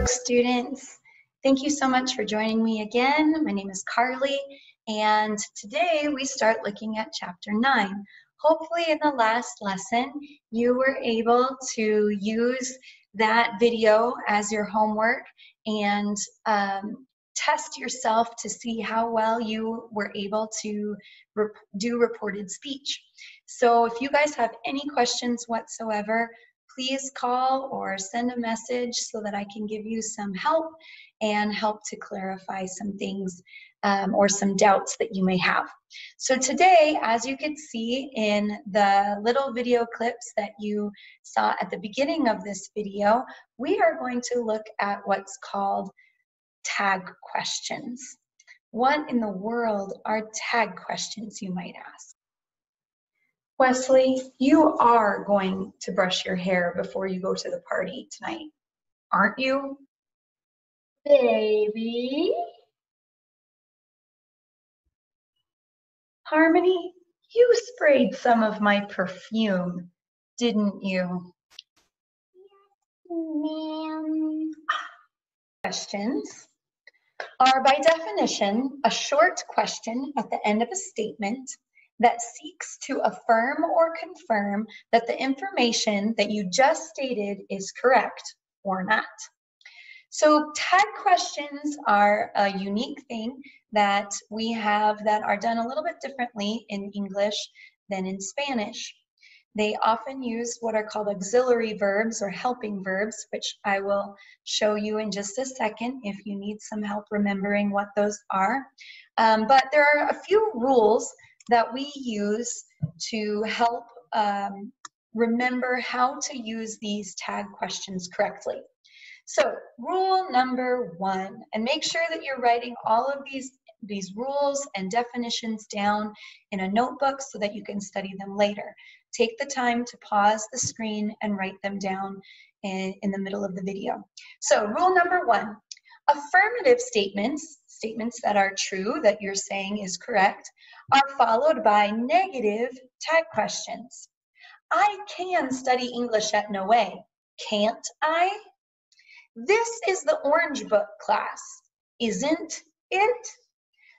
workbook students. Thank you so much for joining me again. My name is Carly, and today we start looking at chapter 9. Hopefully in the last lesson you were able to use that video as your homework and test yourself to see how well you were able to do reported speech. So if you guys have any questions whatsoever, please call or send a message so that I can give you some help and help to clarify some things or some doubts that you may have. So today, as you can see in the little video clips that you saw at the beginning of this video, we are going to look at what's called tag questions. What in the world are tag questions, you might ask? Wesley, you are going to brush your hair before you go to the party tonight, aren't you? Baby? Harmony, you sprayed some of my perfume, didn't you? Ma'am. Questions are by definition a short question at the end of a statement that seeks to affirm or confirm that the information that you just stated is correct or not. So tag questions are a unique thing that we have that are done a little bit differently in English than in Spanish. They often use what are called auxiliary verbs or helping verbs, which I will show you in just a second if you need some help remembering what those are. But there are a few rules that we use to help remember how to use these tag questions correctly. So rule number 1, and make sure that you're writing all of these rules and definitions down in a notebook so that you can study them later. Take the time to pause the screen and write them down in the middle of the video. So rule number 1, affirmative statements that are true, that you're saying is correct, are followed by negative tag questions. I can study English at no way. Can't I? This is the orange book class, isn't it?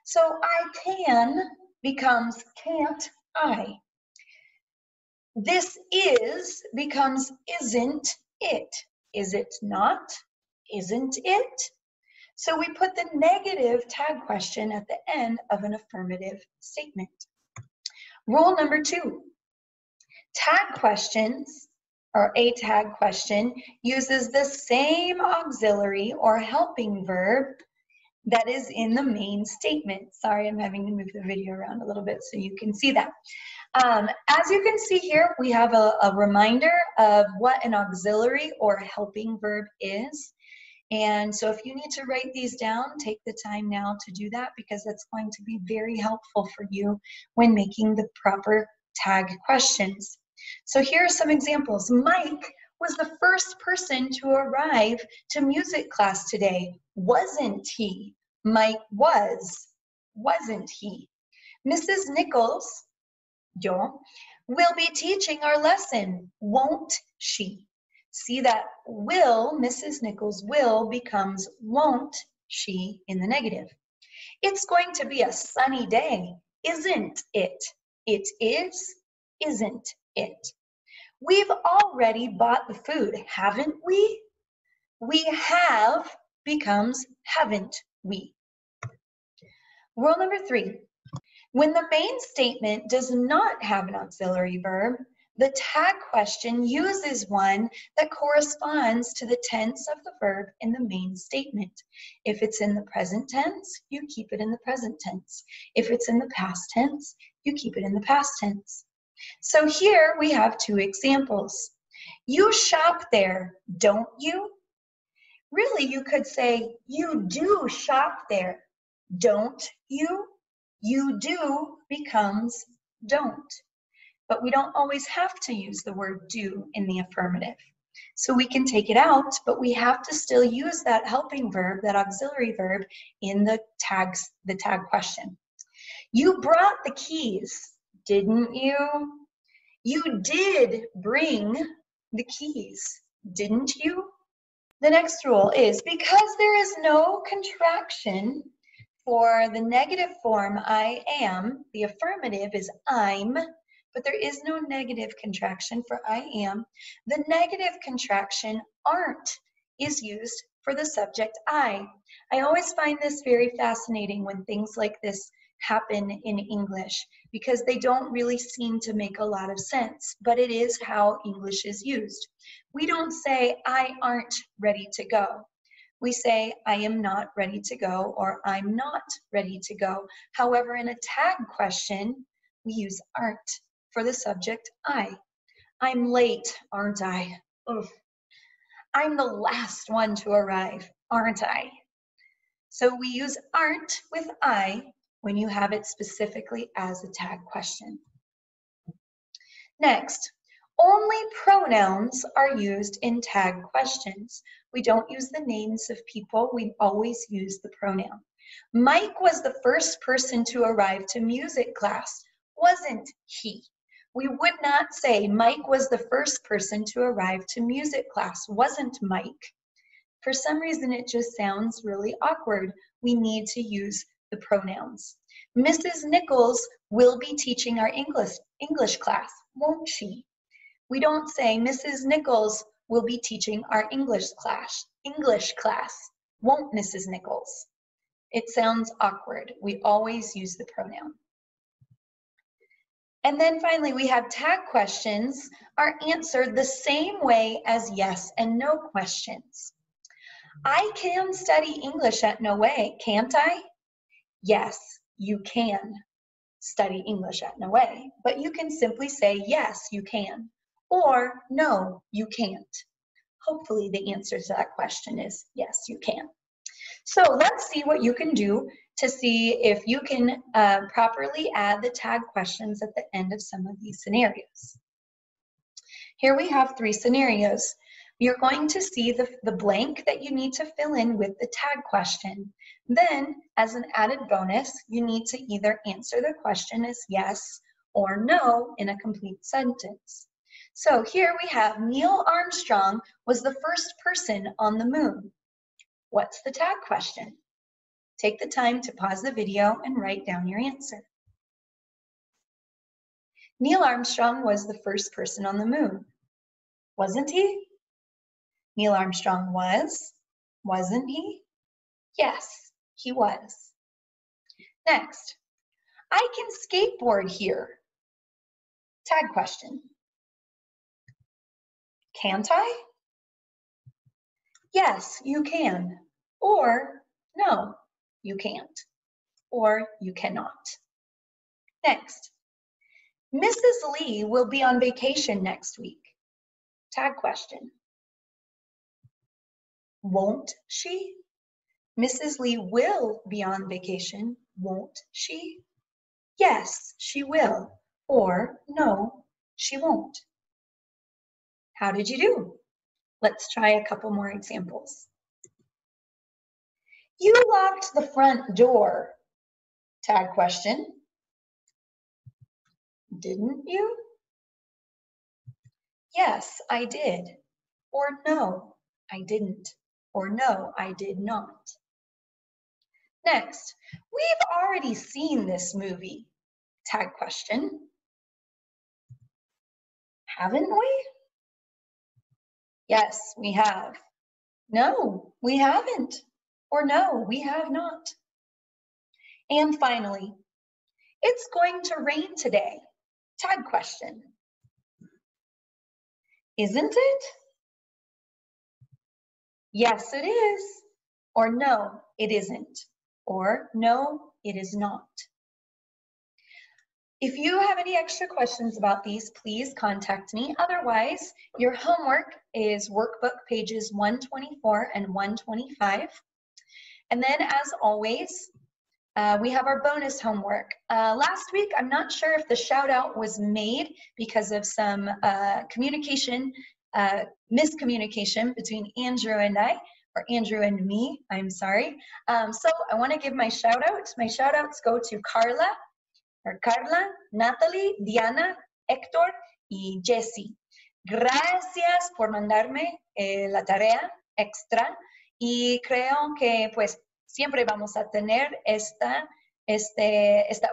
So I can becomes can't I. This is becomes isn't it. Is it not? Isn't it? So we put the negative tag question at the end of an affirmative statement. Rule number 2, tag questions, or a tag question, uses the same auxiliary or helping verb that is in the main statement. Sorry, I'm having to move the video around a little bit so you can see that. As you can see here, we have a reminder of what an auxiliary or helping verb is. And so if you need to write these down, take the time now to do that, because that's going to be very helpful for you when making the proper tag questions. So here are some examples. Mike was the first person to arrive to music class today, wasn't he? Mike was, wasn't he? Mrs. Nichols, yo, will be teaching our lesson, won't she? See that will, Mrs. Nichols will becomes won't she in the negative. It's going to be a sunny day, isn't it? It is, isn't it? We've already bought the food, haven't we? We have becomes haven't we. Rule number 3, when the main statement does not have an auxiliary verb, the tag question uses one that corresponds to the tense of the verb in the main statement. If it's in the present tense, you keep it in the present tense. If it's in the past tense, you keep it in the past tense. So here we have 2 examples. You shop there, don't you? Really, you could say, you do shop there, don't you? You do becomes don't. But we don't always have to use the word do in the affirmative. So we can take it out, but we have to still use that helping verb, that auxiliary verb, in the tag question. You brought the keys, didn't you? You did bring the keys, didn't you? The next rule is because there is no contraction for the negative form I am, the affirmative is I'm, but there is no negative contraction for I am. The negative contraction aren't is used for the subject I. I always find this very fascinating when things like this happen in English because they don't really seem to make a lot of sense, but it is how English is used. We don't say, I aren't ready to go. We say, I am not ready to go, or I'm not ready to go. However, in a tag question, we use aren't for the subject I. I'm late, aren't I? Ugh. I'm the last one to arrive, aren't I? So we use aren't with I when you have it specifically as a tag question. Next, only pronouns are used in tag questions. We don't use the names of people, we always use the pronoun. Mike was the first person to arrive to music class, wasn't he? We would not say Mike was the first person to arrive to music class, wasn't Mike? For some reason, it just sounds really awkward. We need to use the pronouns. Mrs. Nichols will be teaching our English class, won't she? We don't say Mrs. Nichols will be teaching our English class, won't Mrs. Nichols? It sounds awkward. We always use the pronoun. And then finally, we have tag questions are answered the same way as yes and no questions. I can study English at Noe, can't I? Yes, you can study English at Noe, but you can simply say yes, you can, or no, you can't. Hopefully the answer to that question is yes, you can. So let's see what you can do to see if you can properly add the tag questions at the end of some of these scenarios. Here we have 3 scenarios. You're going to see the blank that you need to fill in with the tag question. Then, as an added bonus, you need to either answer the question as yes or no in a complete sentence. So here we have Neil Armstrong was the first person on the moon. What's the tag question? Take the time to pause the video and write down your answer. Neil Armstrong was the first person on the moon. Wasn't he? Neil Armstrong was, wasn't he? Yes, he was. Next, I can skateboard here. Tag question. Can't I? Yes, you can. Or no, you can't. Or you cannot. Next, Mrs. Lee will be on vacation next week. Tag question. Won't she? Mrs. Lee will be on vacation, won't she? Yes, she will. Or no, she won't. How did you do? Let's try a couple more examples. You locked the front door. Tag question. Didn't you? Yes, I did. Or no, I didn't. Or no, I did not. Next, we've already seen this movie. Tag question. Haven't we? Yes, we have. No, we haven't. Or no, we have not. And finally, it's going to rain today. Tag question. Isn't it? Yes, it is. Or no, it isn't. Or no, it is not. If you have any extra questions about these, please contact me. Otherwise, your homework is workbook pages 124 and 125. And then, as always, we have our bonus homework. Last week, I'm not sure if the shout out was made because of some miscommunication between Andrew and I, or Andrew and me, I'm sorry. So I want to give my shout out. My shout outs go to Carla, Natalie, Diana, Héctor y Jessie. Gracias por mandarme la tarea. extra y creo que pues siempre vamos a tener esta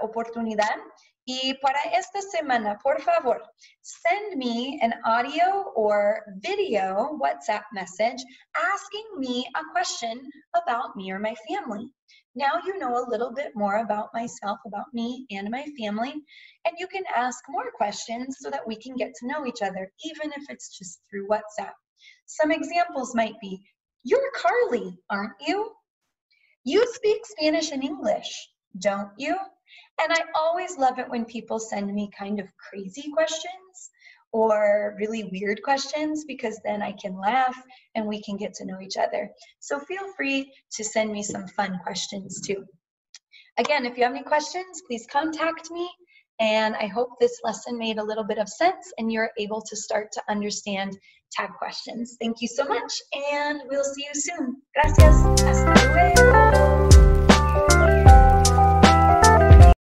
oportunidad. Y para esta semana, por favor, send me an audio or video WhatsApp message asking me a question about me or my family. Now you know a little bit more about myself, about me and my family, and you can ask more questions so that we can get to know each other, even if it's just through WhatsApp. Some examples might be, you're Carly, aren't you? You speak Spanish and English, don't you? And I always love it when people send me kind of crazy questions or really weird questions, because then I can laugh and we can get to know each other. So feel free to send me some fun questions too. Again, if you have any questions, please contact me. And I hope this lesson made a little bit of sense and you're able to start to understand tag questions. Thank you so much, and we'll see you soon. Gracias. Hasta luego.